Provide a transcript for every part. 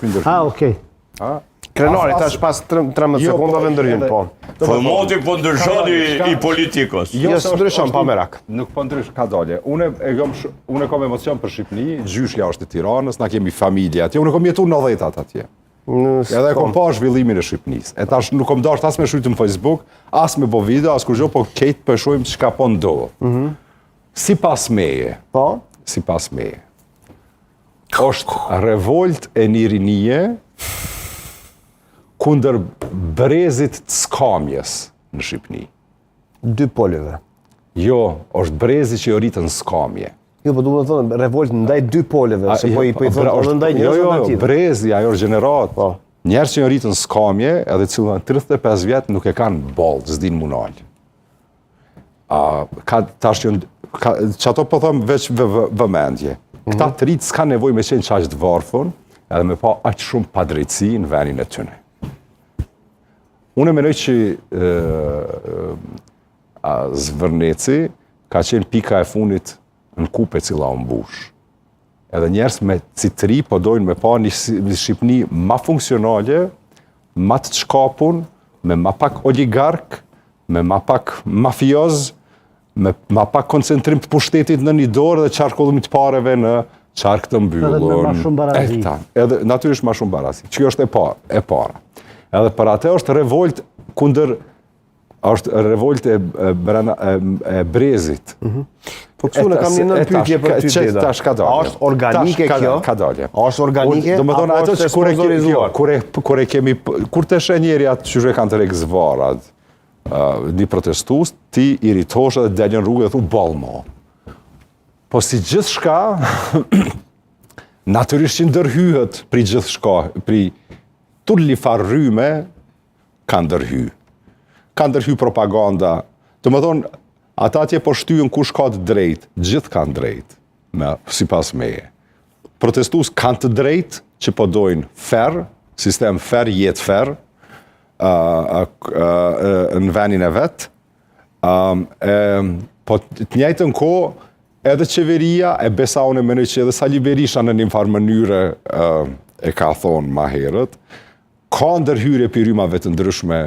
mi ndërhyrë. Okej. Krenari, tash pas 13 sekundave ndërhyn, po. Formati po ndryshoni i politikës. Jo, së ndryshon, pa merak. Nuk po ndryshon, ka dalje. Unë kam emocion për Shqipni, gjyshja është e Tiranës, na kemi familje atje, unë kam jetu në 90-at atje. Edhe kom pa zhvillimin e Shqipnisë. E tash nuk kom dasht as me shujtë në Facebook, as me bo video, as kur gjo, po kejtë përshojmë që ka po ndodhë. Si pas meje, është revolt e një rinie kundër brezit të skamjes në Shqipni. Dy poleve. Jo, është brezi që jo rritën skamje. Jo, po du më thonë, revolt ndaj dy poleve, se po i thonë edhe ndaj njërës në tjetër. Brezi, ajo është gjenerat. Njerës që jo rritën skamje, edhe cilën 35 vjetë nuk e kanë bolë, s'din munalë. Që ato po thëmë veç vëmendje. Këta të rritë s'ka nevoj me qenë qaqë të varfën, edhe me pa aqë shumë padrejtësi në venin e tëne. Unë e menoj që Zvërneci ka qenë pika e funit në kupe cila o mbush. Edhe njerës me citri po dojnë me pa një Shqipni ma funksionale, ma të shkapun, me ma pak oligark, me ma pak mafioz, me ma pak koncentrim të pushtetit në një dorë dhe qarkullimit pareve në qark të mbyllur. Edhe me ma shumë barazi. Edhe natyrisht ma shumë barazi. Që është e para. Edhe për atë është revolt kundër, është revolt e brezit. Po kësu në kam një nën pyetje për ty tjeda. A është organike kjo? Ka dalje. A është organike? Apo është sponsorizuar? Kure kemi, kur të shenjeri atë që e kanë të rekë zvarat, një protestus, ti iritosh dhe deljen rrugë dhe thu balmo. Po si gjithë shka, natyrisht që ndërhyhet pri gjithë shka, pri tulli farryme, ka ndërhy. Ka ndërhy propaganda. Të më thonë, ata atje po shtyën kush ka të drejt, gjithë kanë drejt, si pas meje. Protestus kanë të drejt që po dojnë fer, sistem fer, jetë fer, në venin e vetë, po të njëjtën ko, edhe qeveria, e besa unë e menoj që edhe Sali Berisha në një farë mënyre e ka thonë ma herët, ka ndërhyre për rrymave të ndryshme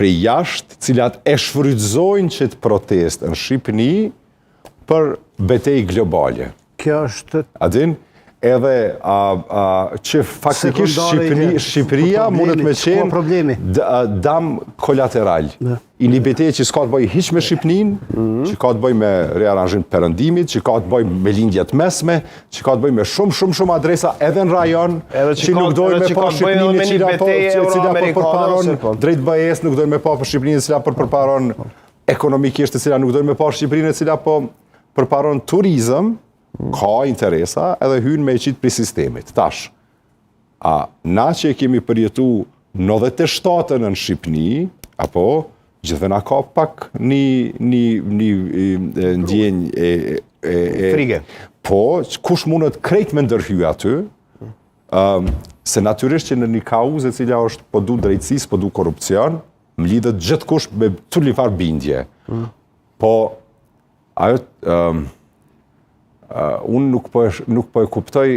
prej jashtë, cilat e shfrytëzojnë që të protest në Shqipëni për betej globale. Kjo është... Adin? Edhe që faktikisht Shqipëria mundet me qenë dam kolateral. I një betej që s'ka të bëj hiq me Shqipnin, që ka të bëj me rearanjim të perëndimit, që ka të bëj me lindjet mesme, që ka të bëj me shumë adresa edhe në rajon, që nuk dojnë me pa Shqipnin e cila përparon drejt BE-s, nuk dojnë me pa Shqipnin e cila përparon ekonomikisht, e cila nuk dojnë me pa Shqipnin e cila përparon turizëm, ka interesa edhe hynë me e qitë për sistemit. Tash, na që e kemi përjetu 97-ën në Shqipni, apo gjithve na ka pak një ndjenjë frige. Po, kush mundet krejt me ndërhy aty, se natyrisht që në një kauzë e cila është po du drejtësis, po du korupcion, më lidhet gjithë kush me të lifar bindje. Po, ajo... unë nuk po e kuptoj...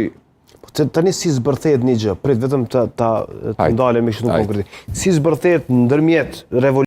Tani si zbërthet një gjë, prit vetëm të ndalemi kështu në konkreti. Si zbërthet ndërmjet revolucionit